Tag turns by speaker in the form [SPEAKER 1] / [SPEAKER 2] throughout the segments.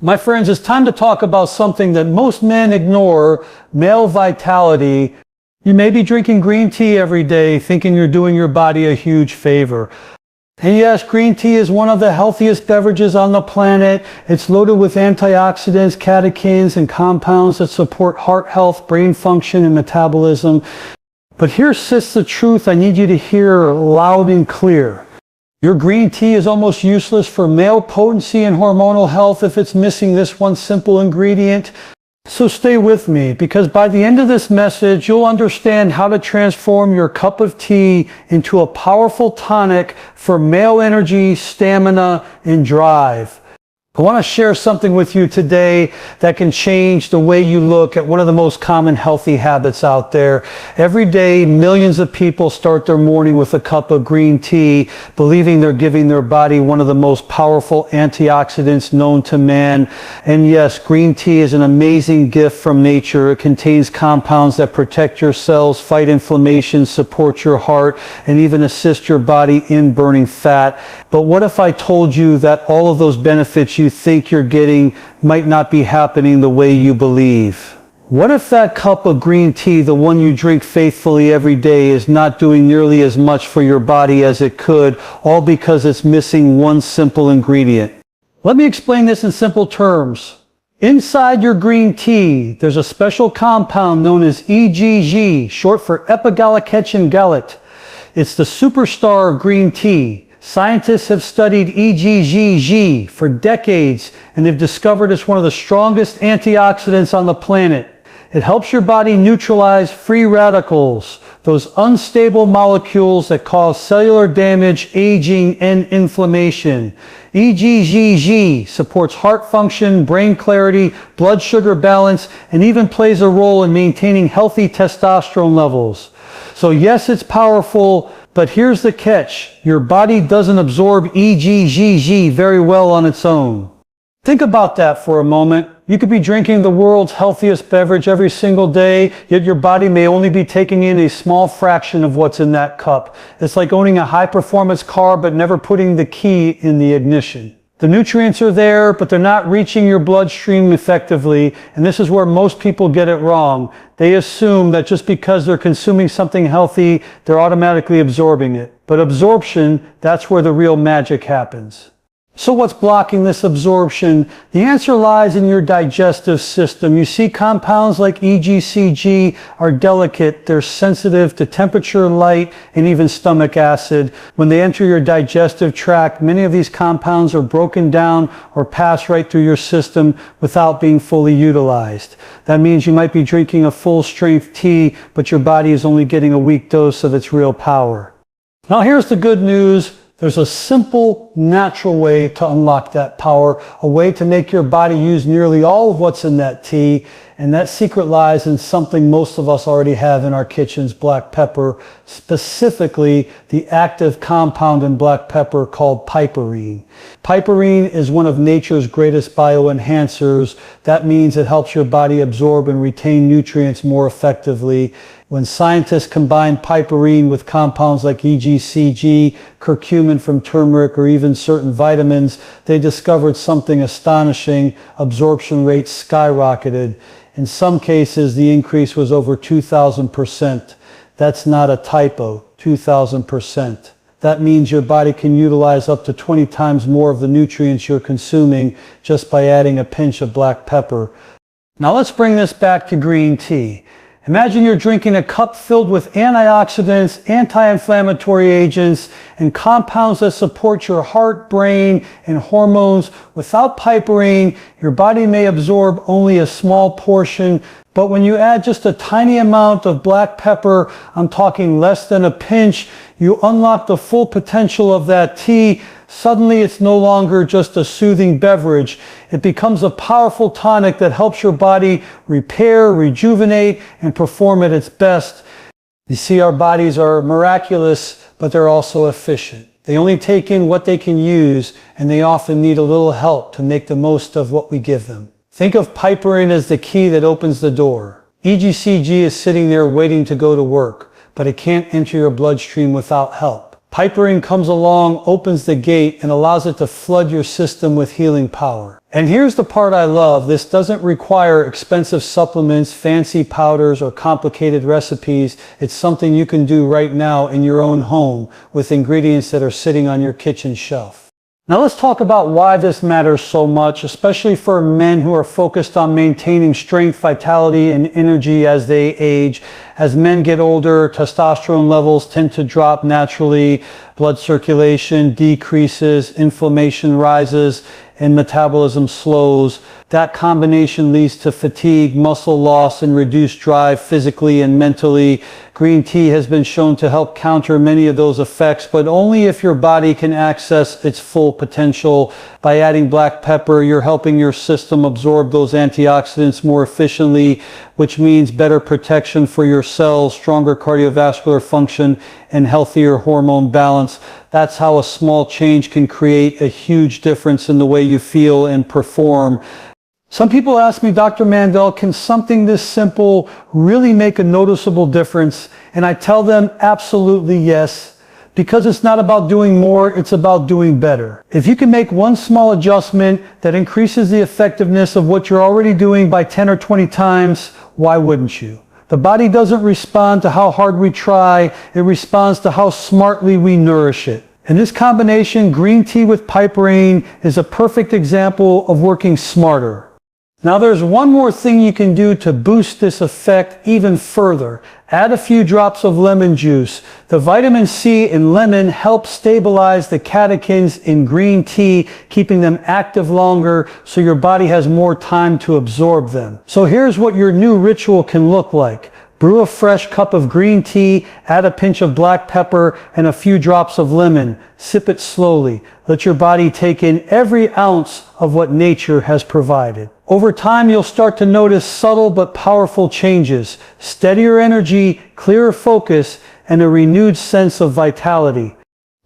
[SPEAKER 1] My friends, it's time to talk about something that most men ignore, male vitality. You may be drinking green tea every day thinking you're doing your body a huge favor. And yes, green tea is one of the healthiest beverages on the planet. It's loaded with antioxidants, catechins, and compounds that support heart health, brain function, and metabolism. But here sits the truth I need you to hear loud and clear. Your green tea is almost useless for male potency and hormonal health if it's missing this one simple ingredient. So stay with me, because by the end of this message, you'll understand how to transform your cup of tea into a powerful tonic for male energy, stamina, and drive. I want to share something with you today that can change the way you look at one of the most common healthy habits out there. Every day, millions of people start their morning with a cup of green tea, believing they're giving their body one of the most powerful antioxidants known to man. And yes, green tea is an amazing gift from nature. It contains compounds that protect your cells, fight inflammation, support your heart, and even assist your body in burning fat. But what if I told you that all of those benefits you think you're getting might not be happening the way you believe? What if that cup of green tea, the one you drink faithfully every day, is not doing nearly as much for your body as it could, all because it's missing one simple ingredient? Let me explain this in simple terms. Inside your green tea, there's a special compound known as EGCG, short for epigallocatechin gallate. It's the superstar of green tea. Scientists have studied EGCG for decades, and they've discovered it's one of the strongest antioxidants on the planet. It helps your body neutralize free radicals, those unstable molecules that cause cellular damage, aging, and inflammation. EGCG supports heart function, brain clarity, blood sugar balance, and even plays a role in maintaining healthy testosterone levels. So yes, it's powerful, but here's the catch. Your body doesn't absorb EGCG very well on its own. Think about that for a moment. You could be drinking the world's healthiest beverage every single day, yet your body may only be taking in a small fraction of what's in that cup. It's like owning a high-performance car but never putting the key in the ignition. The nutrients are there, but they're not reaching your bloodstream effectively, and this is where most people get it wrong. They assume that just because they're consuming something healthy, they're automatically absorbing it. But absorption, that's where the real magic happens. So what's blocking this absorption? The answer lies in your digestive system. You see, compounds like EGCG are delicate. They're sensitive to temperature, light, and even stomach acid. When they enter your digestive tract, many of these compounds are broken down or pass right through your system without being fully utilized. That means you might be drinking a full-strength tea, but your body is only getting a weak dose of its real power. Now here's the good news. There's a simple, natural way to unlock that power, a way to make your body use nearly all of what's in that tea, and that secret lies in something most of us already have in our kitchens, black pepper, specifically the active compound in black pepper called piperine. Piperine is one of nature's greatest bioenhancers. That means it helps your body absorb and retain nutrients more effectively. When scientists combine piperine with compounds like EGCG, curcumin from turmeric, or even certain vitamins, they discovered something astonishing. Absorption rates skyrocketed. In some cases, the increase was over 2,000%. That's not a typo, 2,000%. That means your body can utilize up to 20 times more of the nutrients you're consuming just by adding a pinch of black pepper. Now let's bring this back to green tea. Imagine you're drinking a cup filled with antioxidants, anti-inflammatory agents, and compounds that support your heart, brain, and hormones. Without piperine, your body may absorb only a small portion, but when you add just a tiny amount of black pepper, I'm talking less than a pinch, you unlock the full potential of that tea. Suddenly it's no longer just a soothing beverage. It becomes a powerful tonic that helps your body repair, rejuvenate, and perform at its best. You see, our bodies are miraculous, but they're also efficient. They only take in what they can use, and they often need a little help to make the most of what we give them. Think of piperine as the key that opens the door. EGCG is sitting there waiting to go to work, but it can't enter your bloodstream without help. Piperine comes along, opens the gate, and allows it to flood your system with healing power. And here's the part I love. This doesn't require expensive supplements, fancy powders, or complicated recipes. It's something you can do right now in your own home with ingredients that are sitting on your kitchen shelf. Now let's talk about why this matters so much, especially for men who are focused on maintaining strength, vitality, and energy as they age. As men get older, testosterone levels tend to drop naturally, blood circulation decreases, inflammation rises, and metabolism slows. That combination leads to fatigue, muscle loss, and reduced drive physically and mentally. Green tea has been shown to help counter many of those effects, but only if your body can access its full potential. By adding black pepper, you're helping your system absorb those antioxidants more efficiently, which means better protection for your cells, stronger cardiovascular function, and healthier hormone balance. That's how a small change can create a huge difference in the way you feel and perform. Some people ask me, Dr. Mandell, can something this simple really make a noticeable difference? And I tell them absolutely yes, because it's not about doing more, it's about doing better. If you can make one small adjustment that increases the effectiveness of what you're already doing by 10 or 20 times, why wouldn't you? The body doesn't respond to how hard we try, it responds to how smartly we nourish it. And this combination, green tea with piperine, is a perfect example of working smarter. Now there's one more thing you can do to boost this effect even further. Add a few drops of lemon juice. The vitamin C in lemon helps stabilize the catechins in green tea, keeping them active longer so your body has more time to absorb them. So here's what your new ritual can look like. Brew a fresh cup of green tea, add a pinch of black pepper and a few drops of lemon. Sip it slowly. Let your body take in every ounce of what nature has provided. Over time, you'll start to notice subtle but powerful changes. Steadier energy, clearer focus, and a renewed sense of vitality.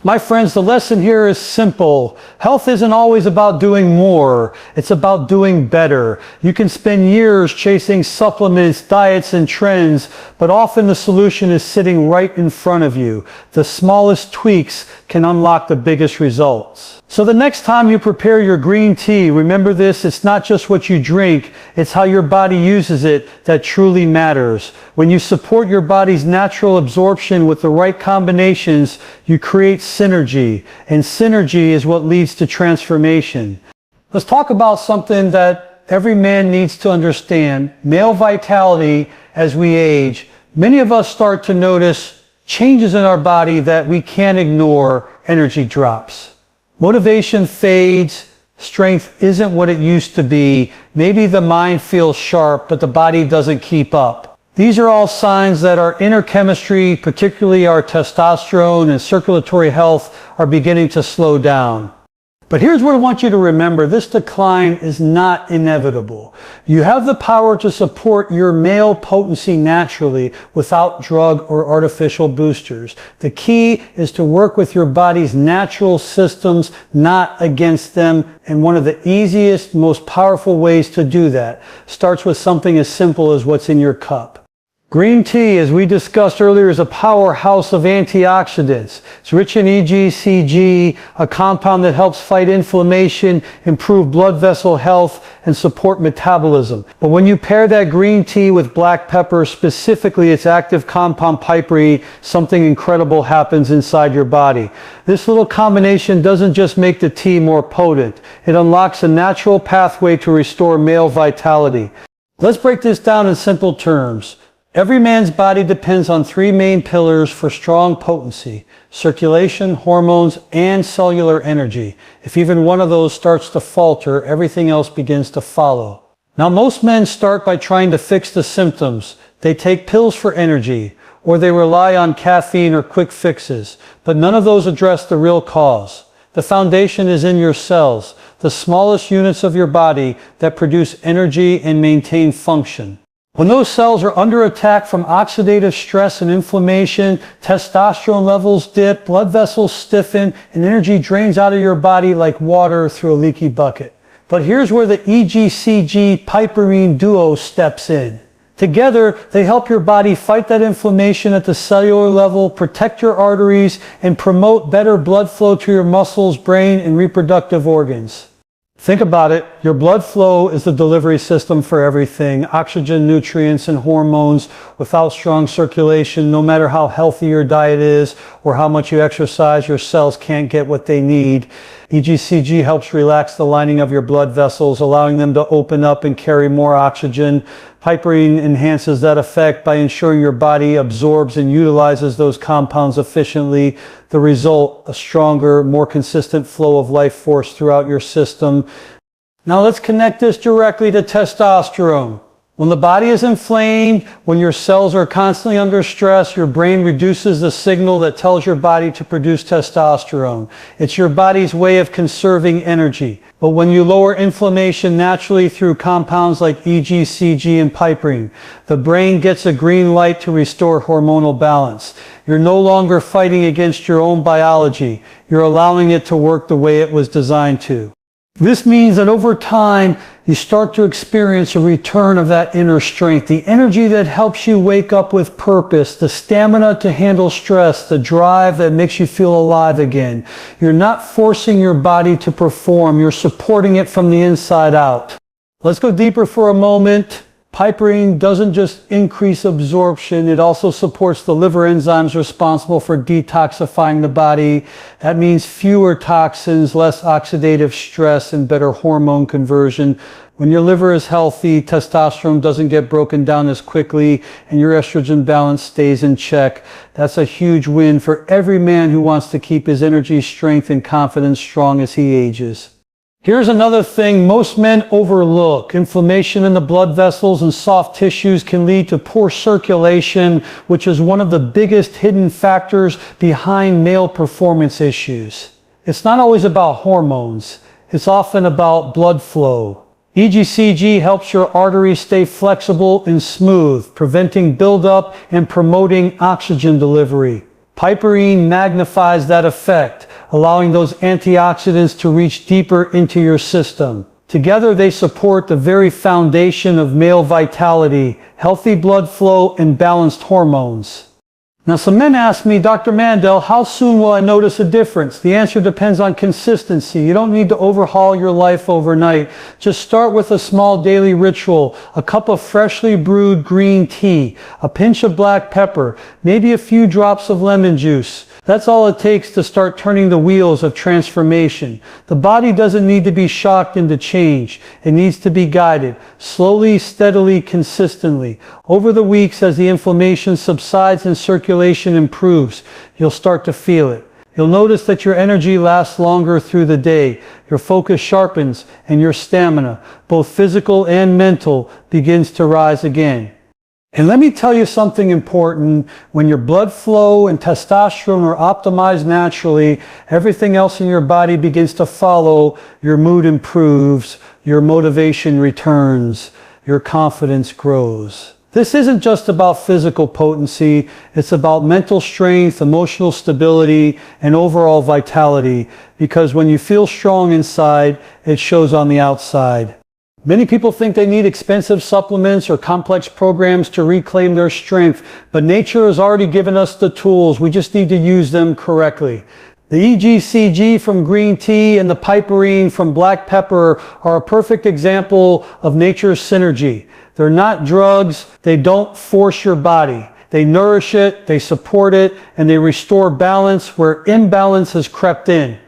[SPEAKER 1] My friends, the lesson here is simple. Health isn't always about doing more. It's about doing better. You can spend years chasing supplements, diets, and trends, but often the solution is sitting right in front of you. The smallest tweaks can unlock the biggest results. So the next time you prepare your green tea, remember this, it's not just what you drink, it's how your body uses it that truly matters. When you support your body's natural absorption with the right combinations, you create synergy, and synergy is what leads to transformation. Let's talk about something that every man needs to understand, male vitality as we age. Many of us start to notice changes in our body that we can't ignore. Energy drops. Motivation fades, strength isn't what it used to be. Maybe the mind feels sharp, but the body doesn't keep up. These are all signs that our inner chemistry, particularly our testosterone and circulatory health, are beginning to slow down. But here's what I want you to remember. This decline is not inevitable. You have the power to support your male potency naturally without drug or artificial boosters. The key is to work with your body's natural systems, not against them. And one of the easiest, most powerful ways to do that starts with something as simple as what's in your cup. Green tea, as we discussed earlier, is a powerhouse of antioxidants. It's rich in EGCG, a compound that helps fight inflammation, improve blood vessel health, and support metabolism. But when you pair that green tea with black pepper, specifically its active compound piperine, something incredible happens inside your body. This little combination doesn't just make the tea more potent. It unlocks a natural pathway to restore male vitality. Let's break this down in simple terms. Every man's body depends on three main pillars for strong potency: circulation, hormones, and cellular energy. If even one of those starts to falter, everything else begins to follow. Now, most men start by trying to fix the symptoms. They take pills for energy, or they rely on caffeine or quick fixes, but none of those address the real cause. The foundation is in your cells, the smallest units of your body that produce energy and maintain function. When those cells are under attack from oxidative stress and inflammation, testosterone levels dip, blood vessels stiffen, and energy drains out of your body like water through a leaky bucket. But here's where the EGCG piperine duo steps in. Together, they help your body fight that inflammation at the cellular level, protect your arteries, and promote better blood flow to your muscles, brain, and reproductive organs. Think about it. Your blood flow is the delivery system for everything. Oxygen, nutrients, and hormones. Without strong circulation, no matter how healthy your diet is or how much you exercise, your cells can't get what they need. EGCG helps relax the lining of your blood vessels, allowing them to open up and carry more oxygen. Piperine enhances that effect by ensuring your body absorbs and utilizes those compounds efficiently. The result, a stronger, more consistent flow of life force throughout your system. Now let's connect this directly to testosterone. When the body is inflamed, when your cells are constantly under stress, your brain reduces the signal that tells your body to produce testosterone. It's your body's way of conserving energy. But when you lower inflammation naturally through compounds like EGCG and Piperine, the brain gets a green light to restore hormonal balance. You're no longer fighting against your own biology. You're allowing it to work the way it was designed to. This means that over time, you start to experience a return of that inner strength, the energy that helps you wake up with purpose, the stamina to handle stress, the drive that makes you feel alive again. You're not forcing your body to perform, you're supporting it from the inside out. Let's go deeper for a moment. Piperine doesn't just increase absorption, it also supports the liver enzymes responsible for detoxifying the body. That means fewer toxins, less oxidative stress, and better hormone conversion. When your liver is healthy, testosterone doesn't get broken down as quickly, and your estrogen balance stays in check. That's a huge win for every man who wants to keep his energy, strength, and confidence strong as he ages. Here's another thing most men overlook. Inflammation in the blood vessels and soft tissues can lead to poor circulation, which is one of the biggest hidden factors behind male performance issues. It's not always about hormones. It's often about blood flow. EGCG helps your arteries stay flexible and smooth, preventing buildup and promoting oxygen delivery. Piperine magnifies that effect, allowing those antioxidants to reach deeper into your system. Together, they support the very foundation of male vitality, healthy blood flow, and balanced hormones. Now, some men ask me, Dr. Mandell, how soon will I notice a difference? The answer depends on consistency. You don't need to overhaul your life overnight. Just start with a small daily ritual, a cup of freshly brewed green tea, a pinch of black pepper, maybe a few drops of lemon juice. That's all it takes to start turning the wheels of transformation. The body doesn't need to be shocked into change. It needs to be guided, slowly, steadily, consistently. Over the weeks, as the inflammation subsides and circulation improves, you'll start to feel it. You'll notice that your energy lasts longer through the day. Your focus sharpens and your stamina, both physical and mental, begins to rise again. And let me tell you something important. When your blood flow and testosterone are optimized naturally, everything else in your body begins to follow. Your mood improves, your motivation returns, your confidence grows. This isn't just about physical potency, it's about mental strength, emotional stability, and overall vitality. Because when you feel strong inside, it shows on the outside. Many people think they need expensive supplements or complex programs to reclaim their strength, but nature has already given us the tools. We just need to use them correctly. The EGCG from green tea and the Piperine from black pepper are a perfect example of nature's synergy. They're not drugs. They don't force your body. They nourish it, they support it, and they restore balance where imbalance has crept in.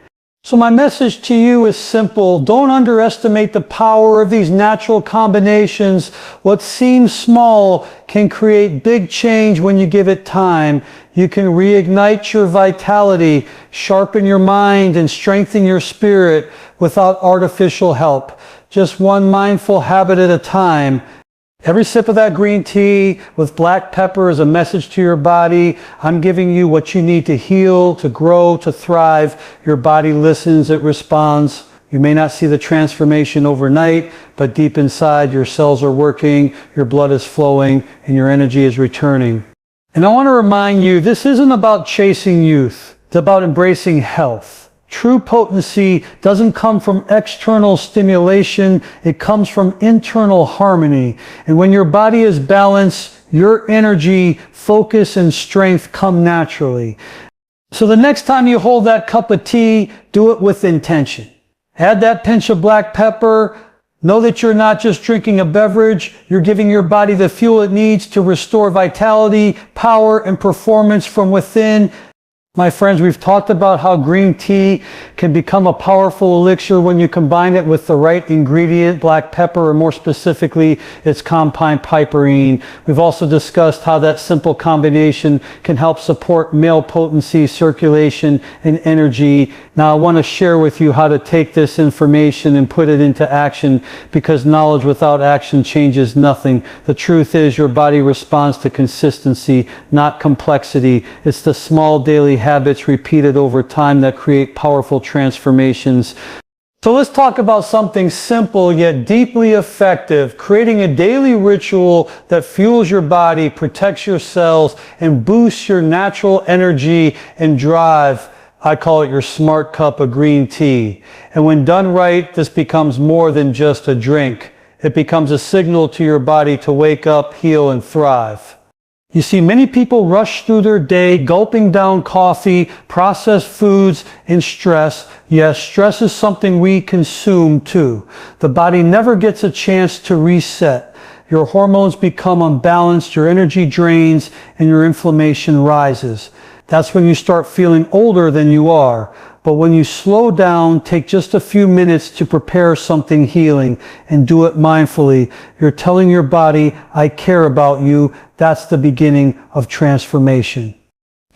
[SPEAKER 1] So my message to you is simple. Don't underestimate the power of these natural combinations. What seems small can create big change when you give it time. You can reignite your vitality, sharpen your mind, and strengthen your spirit without artificial help. Just one mindful habit at a time. Every sip of that green tea with black pepper is a message to your body. I'm giving you what you need to heal, to grow, to thrive. Your body listens, it responds. You may not see the transformation overnight, but deep inside your cells are working, your blood is flowing, and your energy is returning. And I want to remind you, this isn't about chasing youth. It's about embracing health. True potency doesn't come from external stimulation, it comes from internal harmony. And when your body is balanced, your energy, focus, and strength come naturally. So the next time you hold that cup of tea, do it with intention. Add that pinch of black pepper. Know that you're not just drinking a beverage, you're giving your body the fuel it needs to restore vitality, power, and performance from within. My friends, we've talked about how green tea can become a powerful elixir when you combine it with the right ingredient, black pepper, or more specifically, its compound piperine. We've also discussed how that simple combination can help support male potency, circulation, and energy. Now, I want to share with you how to take this information and put it into action, because knowledge without action changes nothing. The truth is your body responds to consistency, not complexity. It's the small daily habits repeated over time that create powerful transformations. So let's talk about something simple yet deeply effective, creating a daily ritual that fuels your body, protects your cells, and boosts your natural energy and drive. I call it your smart cup of green tea. And when done right, this becomes more than just a drink. It becomes a signal to your body to wake up, heal, and thrive. You see, many people rush through their day gulping down coffee, processed foods, and stress. Yes, stress is something we consume too. The body never gets a chance to reset. Your hormones become unbalanced, your energy drains, and your inflammation rises. That's when you start feeling older than you are. But when you slow down, take just a few minutes to prepare something healing and do it mindfully, you're telling your body, I care about you. That's the beginning of transformation.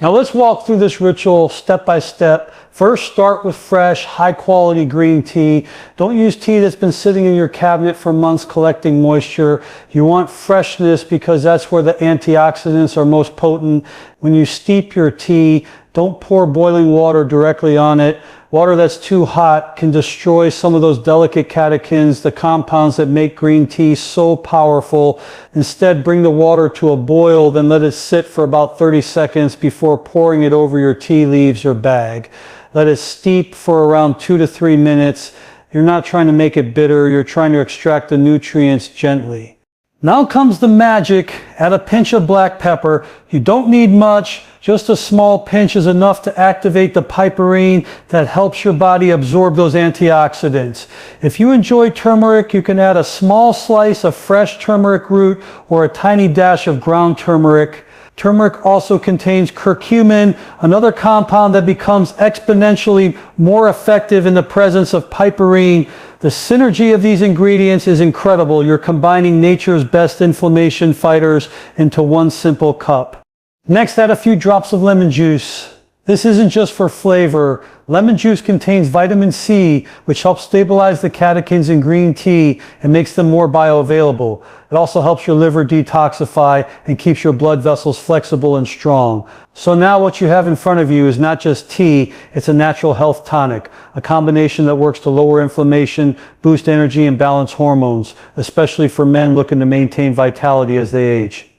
[SPEAKER 1] Now let's walk through this ritual step by step. First, start with fresh, high-quality green tea. Don't use tea that's been sitting in your cabinet for months collecting moisture. You want freshness because that's where the antioxidants are most potent. When you steep your tea, don't pour boiling water directly on it. Water that's too hot can destroy some of those delicate catechins, the compounds that make green tea so powerful. Instead, bring the water to a boil, then let it sit for about 30 seconds before pouring it over your tea leaves or bag. Let it steep for around 2 to 3 minutes. You're not trying to make it bitter, you're trying to extract the nutrients gently. Now comes the magic. Add a pinch of black pepper. You don't need much. Just a small pinch is enough to activate the piperine that helps your body absorb those antioxidants. If you enjoy turmeric, you can add a small slice of fresh turmeric root or a tiny dash of ground turmeric. Turmeric also contains curcumin, another compound that becomes exponentially more effective in the presence of piperine. The synergy of these ingredients is incredible. You're combining nature's best inflammation fighters into one simple cup. Next, add a few drops of lemon juice. This isn't just for flavor. Lemon juice contains vitamin C, which helps stabilize the catechins in green tea and makes them more bioavailable. It also helps your liver detoxify and keeps your blood vessels flexible and strong. So now what you have in front of you is not just tea, it's a natural health tonic, a combination that works to lower inflammation, boost energy, and balance hormones, especially for men looking to maintain vitality as they age.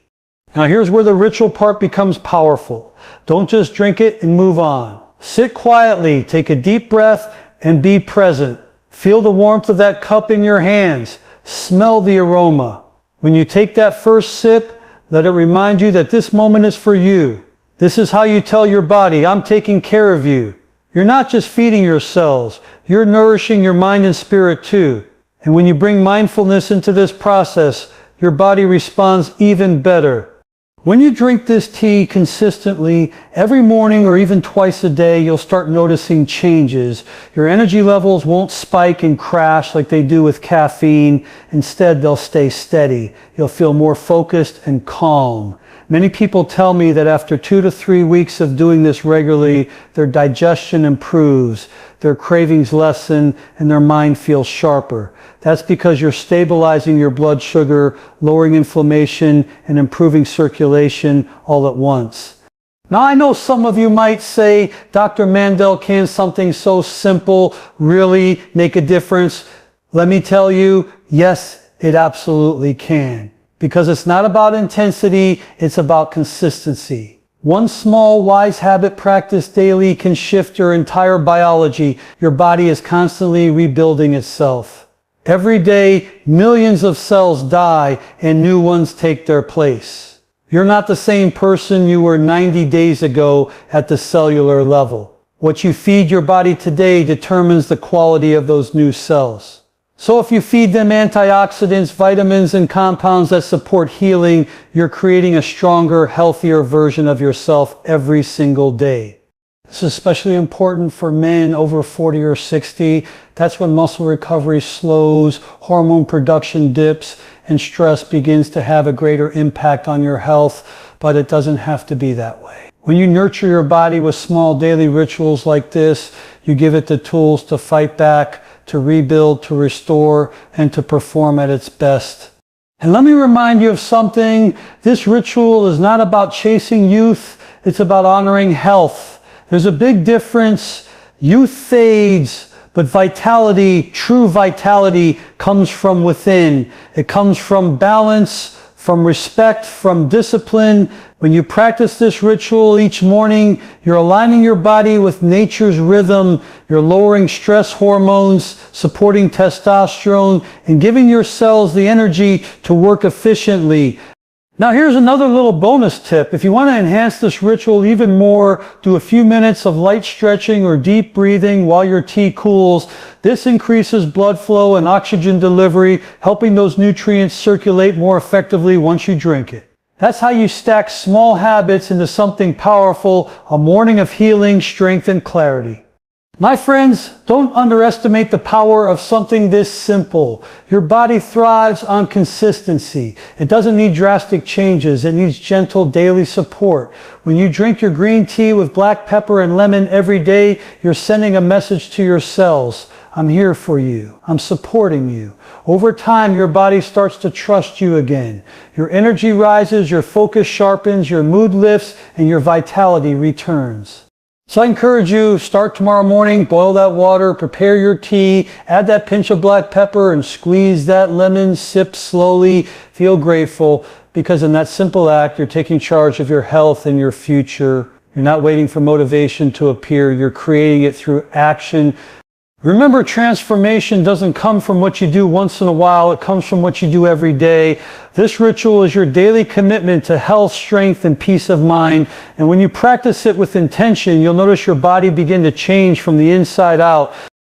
[SPEAKER 1] Now here's where the ritual part becomes powerful. Don't just drink it and move on. Sit quietly, take a deep breath, and be present. Feel the warmth of that cup in your hands. Smell the aroma. When you take that first sip, let it remind you that this moment is for you. This is how you tell your body, I'm taking care of you. You're not just feeding your cells, you're nourishing your mind and spirit too. And when you bring mindfulness into this process, your body responds even better. When you drink this tea consistently, every morning or even twice a day, you'll start noticing changes. Your energy levels won't spike and crash like they do with caffeine. Instead, they'll stay steady. You'll feel more focused and calm. Many people tell me that after 2 to 3 weeks of doing this regularly, their digestion improves, their cravings lessen, and their mind feels sharper. That's because you're stabilizing your blood sugar, lowering inflammation, and improving circulation all at once. Now I know some of you might say, Dr. Mandell, can something so simple really make a difference? Let me tell you, yes, it absolutely can. Because it's not about intensity, it's about consistency. One small wise habit practiced daily can shift your entire biology. Your body is constantly rebuilding itself. Every day, millions of cells die and new ones take their place. You're not the same person you were 90 days ago at the cellular level. What you feed your body today determines the quality of those new cells. So if you feed them antioxidants, vitamins, and compounds that support healing, you're creating a stronger, healthier version of yourself every single day. This is especially important for men over 40 or 60. That's when muscle recovery slows, hormone production dips, and stress begins to have a greater impact on your health, but it doesn't have to be that way. When you nurture your body with small daily rituals like this, you give it the tools to fight back, to rebuild, to restore, and to perform at its best. And let me remind you of something. This ritual is not about chasing youth. It's about honoring health. There's a big difference. Youth fades, but vitality, true vitality, comes from within. It comes from balance, from respect, from discipline. When you practice this ritual each morning, you're aligning your body with nature's rhythm. You're lowering stress hormones, supporting testosterone, and giving your cells the energy to work efficiently. Now here's another little bonus tip. If you want to enhance this ritual even more, do a few minutes of light stretching or deep breathing while your tea cools. This increases blood flow and oxygen delivery, helping those nutrients circulate more effectively once you drink it. That's how you stack small habits into something powerful, a morning of healing, strength, and clarity. My friends, don't underestimate the power of something this simple. Your body thrives on consistency. It doesn't need drastic changes. It needs gentle daily support. When you drink your green tea with black pepper and lemon every day, you're sending a message to your cells. I'm here for you. I'm supporting you. Over time, your body starts to trust you again. Your energy rises, your focus sharpens, your mood lifts, and your vitality returns. So I encourage you, start tomorrow morning, boil that water, prepare your tea, add that pinch of black pepper and squeeze that lemon, sip slowly, feel grateful, because in that simple act, you're taking charge of your health and your future. You're not waiting for motivation to appear, you're creating it through action. Remember, transformation doesn't come from what you do once in a while, it comes from what you do every day. This ritual is your daily commitment to health, strength, and peace of mind. And when you practice it with intention, you'll notice your body begin to change from the inside out.